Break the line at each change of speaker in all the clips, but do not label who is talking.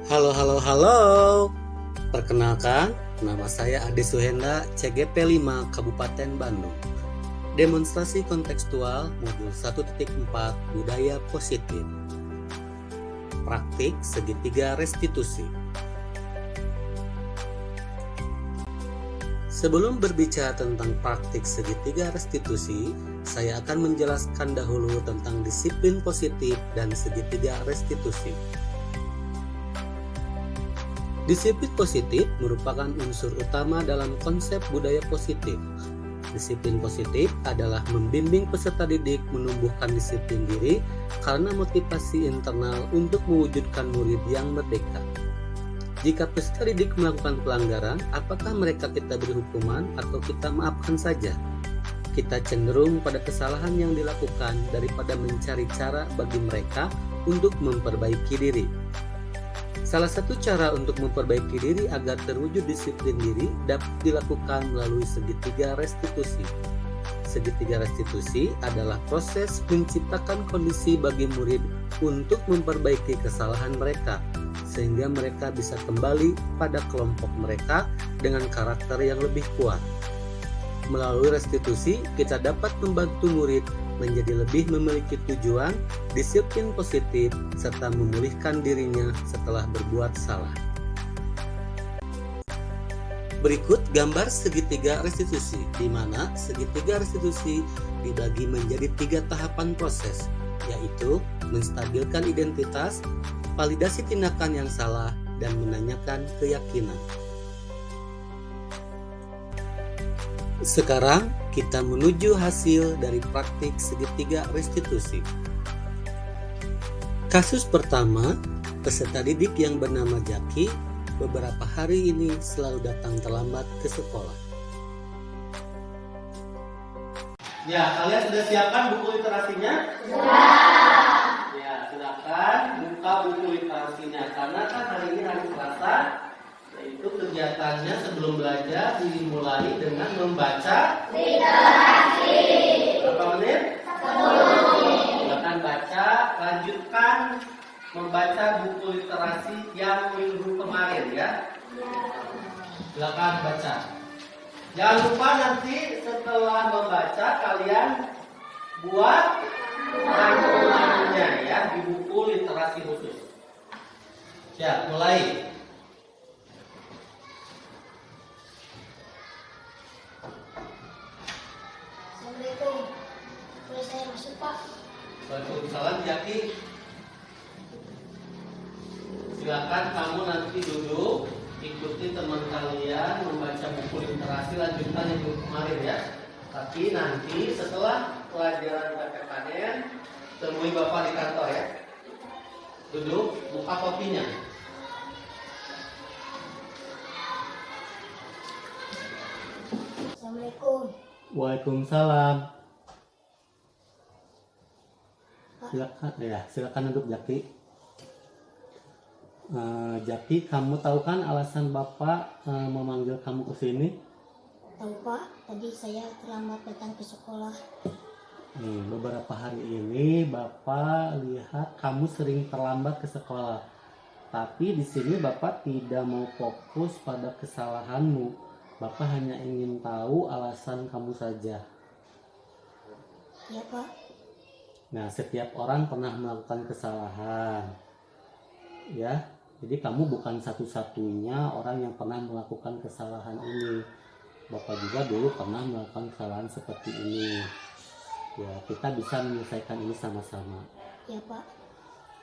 Halo, halo, halo. Perkenalkan, nama saya Ade Suhenda, CGP 5 Kabupaten Bandung. Demonstrasi kontekstual modul 1.4 Budaya Positif. Praktik segitiga restitusi. Sebelum berbicara tentang praktik segitiga restitusi, saya akan menjelaskan dahulu tentang disiplin positif dan segitiga restitusi. Disiplin positif merupakan unsur utama dalam konsep budaya positif. Disiplin positif adalah membimbing peserta didik menumbuhkan disiplin diri karena motivasi internal untuk mewujudkan murid yang merdeka. Jika peserta didik melakukan pelanggaran, apakah mereka kita beri hukuman atau kita maafkan saja? Kita cenderung pada kesalahan yang dilakukan daripada mencari cara bagi mereka untuk memperbaiki diri. Salah satu cara untuk memperbaiki diri agar terwujud disiplin diri dapat dilakukan melalui segitiga restitusi. Segitiga restitusi adalah proses menciptakan kondisi bagi murid untuk memperbaiki kesalahan mereka, sehingga mereka bisa kembali pada kelompok mereka dengan karakter yang lebih kuat. Melalui restitusi, kita dapat membantu murid menjadi lebih memiliki tujuan, disiplin positif, serta memulihkan dirinya setelah berbuat salah. Berikut gambar segitiga restitusi, di mana segitiga restitusi dibagi menjadi 3 tahapan proses, yaitu menstabilkan identitas, validasi tindakan yang salah, dan menanyakan keyakinan. Sekarang kita menuju hasil dari praktik segitiga restitusi. Kasus pertama, peserta didik yang bernama Jaki beberapa hari ini selalu datang terlambat ke sekolah. Ya, kalian sudah siapkan buku literasinya? Sudah. Ya, silakan buka buku literasinya karena kan hari ini hari Selasa. Itu kegiatannya sebelum belajar dimulai dengan membaca literasi. Berapa menit? 10 menit. Silakan baca, lanjutkan membaca buku literasi yang minggu kemarin ya. Silakan baca. Jangan lupa nanti setelah membaca kalian buat rangkumannya ya di buku literasi khusus. Ya, mulai.
Assalamualaikum. Boleh saya masuk, Pak?
Waalaikumsalam, Jaki. Silakan kamu nanti duduk, ikuti teman kalian membaca buku literasi lanjutan yang kemarin ya. Tapi nanti setelah pelajaran KKN, temui Bapak di kantor ya. Duduk, buka kopinya.
Assalamualaikum.
Waalaikumsalam. Silakan duduk Jaki. Jaki, kamu tahu kan alasan Bapak memanggil kamu ke sini?
Tahu, Pak, tadi saya terlambat datang ke sekolah.
Beberapa hari ini Bapak lihat kamu sering terlambat ke sekolah. Tapi di sini Bapak tidak mau fokus pada kesalahanmu. Bapak hanya ingin tahu alasan kamu saja.
Ya, Pak.
Nah, setiap orang pernah melakukan kesalahan. Ya, jadi kamu bukan satu-satunya orang yang pernah melakukan kesalahan ini. Bapak juga dulu pernah melakukan kesalahan seperti ini. Ya, kita bisa menyelesaikan ini sama-sama.
Ya, Pak.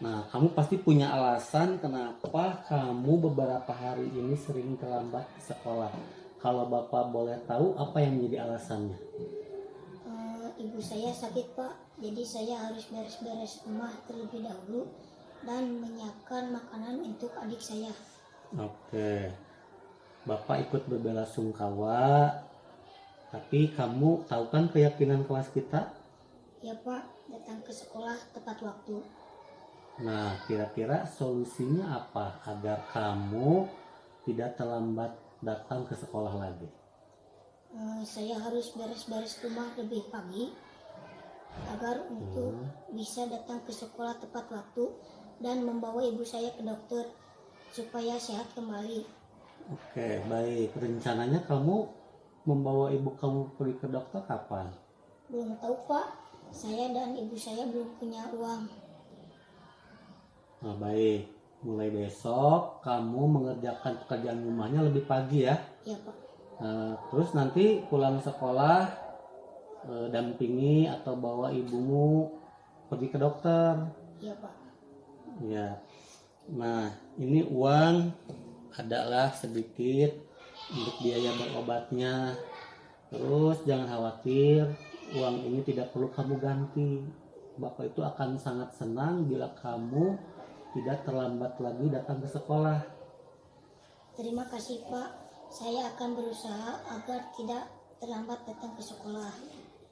Nah, kamu pasti punya alasan kenapa kamu beberapa hari ini sering terlambat ke sekolah. Kalau Bapak boleh tahu apa yang menjadi alasannya?
Ibu saya sakit, Pak. Jadi saya harus beres-beres rumah terlebih dahulu dan menyiapkan makanan untuk adik saya.
Oke. Bapak ikut berbelasungkawa. Tapi kamu tahu kan keyakinan kelas kita?
Ya, Pak. Datang ke sekolah tepat waktu.
Nah, kira-kira solusinya apa agar kamu tidak terlambat datang ke sekolah lagi?
Saya harus beres-beres rumah lebih pagi agar untuk bisa datang ke sekolah tepat waktu dan membawa ibu saya ke dokter. supaya sehat kembali.
Oke, baik. Rencananya kamu membawa ibu kamu pergi ke dokter kapan?
Belum tahu Pak, saya dan ibu saya belum punya uang.
Nah, baik. Mulai besok kamu mengerjakan pekerjaan rumahnya lebih pagi ya.
Ya Pak.
Terus nanti pulang sekolah dampingi atau bawa ibumu pergi ke dokter.
Ya Pak.
Ya. Nah, ini uang adalah sedikit untuk biaya berobatnya. Terus jangan khawatir, uang ini tidak perlu kamu ganti. Bapak itu akan sangat senang bila kamu tidak terlambat lagi datang ke sekolah.
Terima kasih Pak, saya akan berusaha agar tidak terlambat datang ke sekolah.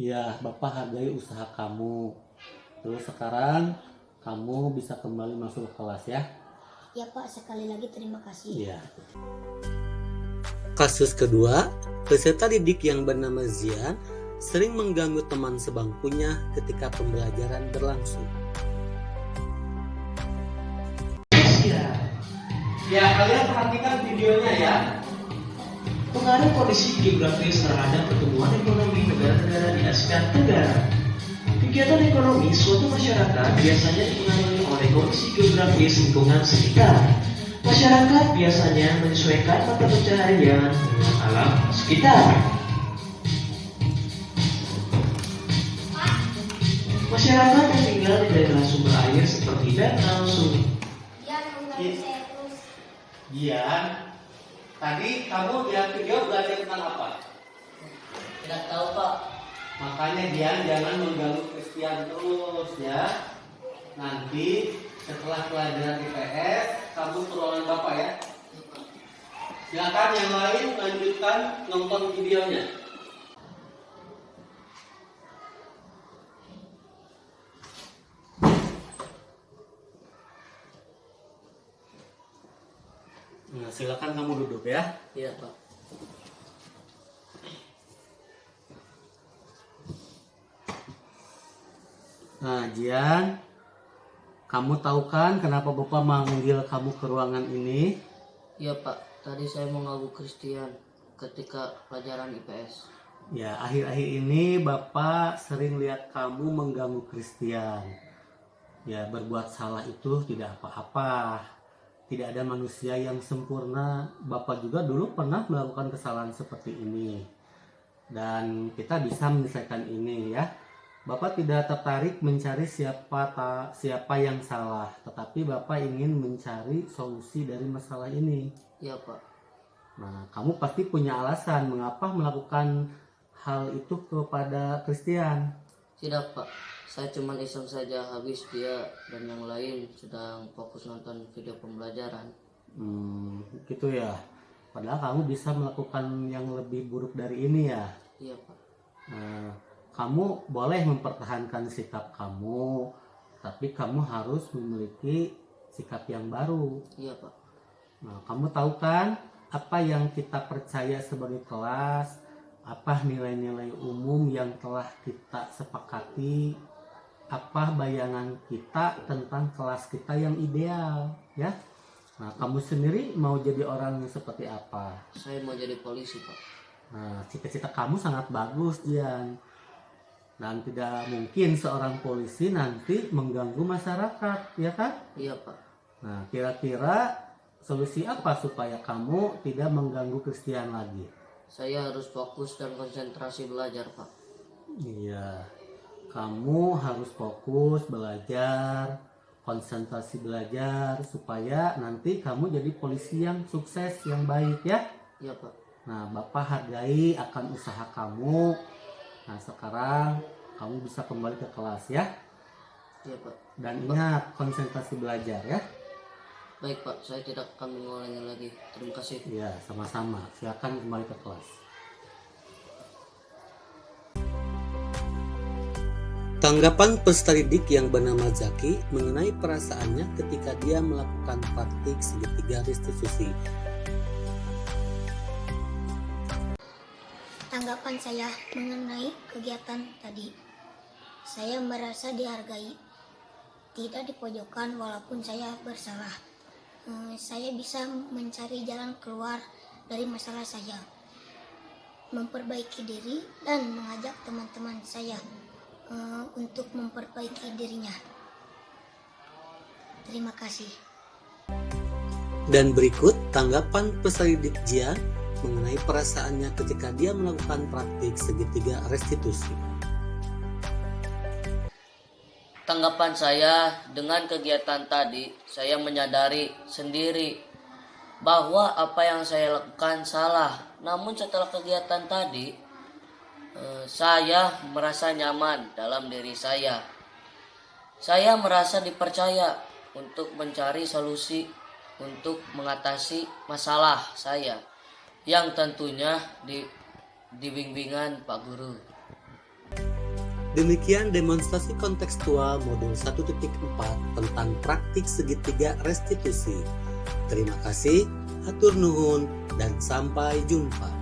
Ya, Bapak hargai usaha kamu. Terus sekarang kamu bisa kembali masuk ke kelas ya.
Ya Pak, sekali lagi terima kasih.
Iya. Kasus kedua, peserta didik yang bernama Zian sering mengganggu teman sebangkunya ketika pembelajaran berlangsung. Ya, kalian perhatikan videonya ya.
Pengaruh kondisi geografis terhadap pertumbuhan ekonomi negara-negara di Asia Tenggara. Kegiatan ekonomi suatu masyarakat biasanya dipengaruhi oleh kondisi geografis lingkungan sekitar. Masyarakat biasanya menyesuaikan mata pencaharian dengan alam sekitar. Masyarakat yang tinggal di daerah sumber air seperti danau, sungai.
Gian, tadi kamu lihat video belajar tentang apa?
Tidak tahu Pak.
Makanya Gian jangan mengganggu Christian terus ya. Nanti setelah pelajaran IPS kamu ke ruangan Bapak ya. Silakan yang lain lanjutkan nonton videonya. Nah, silakan kamu duduk ya.
Iya Pak.
Nah, Jian, kamu tahu kan kenapa Bapak manggil kamu ke ruangan ini?
Iya Pak. Tadi saya mau ngaguk Christian ketika pelajaran IPS.
Ya, akhir-akhir ini Bapak sering lihat kamu mengganggu Christian. Ya, berbuat salah itu tidak apa-apa. Tidak ada manusia yang sempurna. Bapak juga dulu pernah melakukan kesalahan seperti ini. Dan kita bisa menyelesaikan ini ya. Bapak tidak tertarik mencari siapa yang salah, tetapi Bapak ingin mencari solusi dari masalah ini.
Iya Pak.
Nah, kamu pasti punya alasan mengapa melakukan hal itu kepada Christian.
Tidak Pak. Saya cuma iseng saja habis dia dan yang lain sedang fokus nonton video pembelajaran.
Gitu ya. Padahal kamu bisa melakukan yang lebih buruk dari ini ya.
Iya Pak.
Nah, kamu boleh mempertahankan sikap kamu, tapi kamu harus memiliki sikap yang baru.
Iya Pak.
Nah, kamu tahu kan apa yang kita percaya sebagai kelas, apa nilai-nilai umum yang telah kita sepakati, apa bayangan kita tentang kelas kita yang ideal, ya. Nah, kamu sendiri mau jadi orang yang seperti apa?
Saya mau jadi polisi Pak.
Nah, cita-cita kamu sangat bagus, Dian. Dan tidak mungkin seorang polisi nanti mengganggu masyarakat, ya kan?
Iya Pak.
Nah, kira-kira solusi apa supaya kamu tidak mengganggu Christian lagi?
Saya harus fokus dan konsentrasi belajar Pak.
Iya, kamu harus fokus belajar, konsentrasi belajar, supaya nanti kamu jadi polisi yang sukses, yang baik ya.
Iya Pak.
Nah, Bapak hargai akan usaha kamu. Nah, sekarang kamu bisa kembali ke kelas ya.
Iya Pak.
Dan ingat, konsentrasi belajar ya.
Baik Pak, saya tidak akan mengulangi lagi. Terima kasih.
Iya, sama-sama. Silakan kembali ke kelas. Tanggapan peserta didik yang bernama Zaki mengenai perasaannya ketika dia melakukan praktik segitiga restitusi.
Tanggapan saya mengenai kegiatan tadi, saya merasa dihargai, tidak dipojokkan walaupun saya bersalah. saya bisa mencari jalan keluar dari masalah saya, memperbaiki diri dan mengajak teman-teman saya untuk memperbaiki dirinya. Terima kasih.
Dan berikut tanggapan peserta didik Jia mengenai perasaannya ketika dia melakukan praktik segitiga restitusi.
Tanggapan saya dengan kegiatan tadi, saya menyadari sendiri bahwa apa yang saya lakukan salah. Namun setelah kegiatan tadi, saya merasa nyaman dalam diri saya. Saya merasa dipercaya untuk mencari solusi untuk mengatasi masalah saya yang tentunya di bimbingan Pak Guru.
Demikian demonstrasi kontekstual modul 1.4 tentang praktik segitiga restitusi. Terima kasih, hatur nuhun, dan sampai jumpa.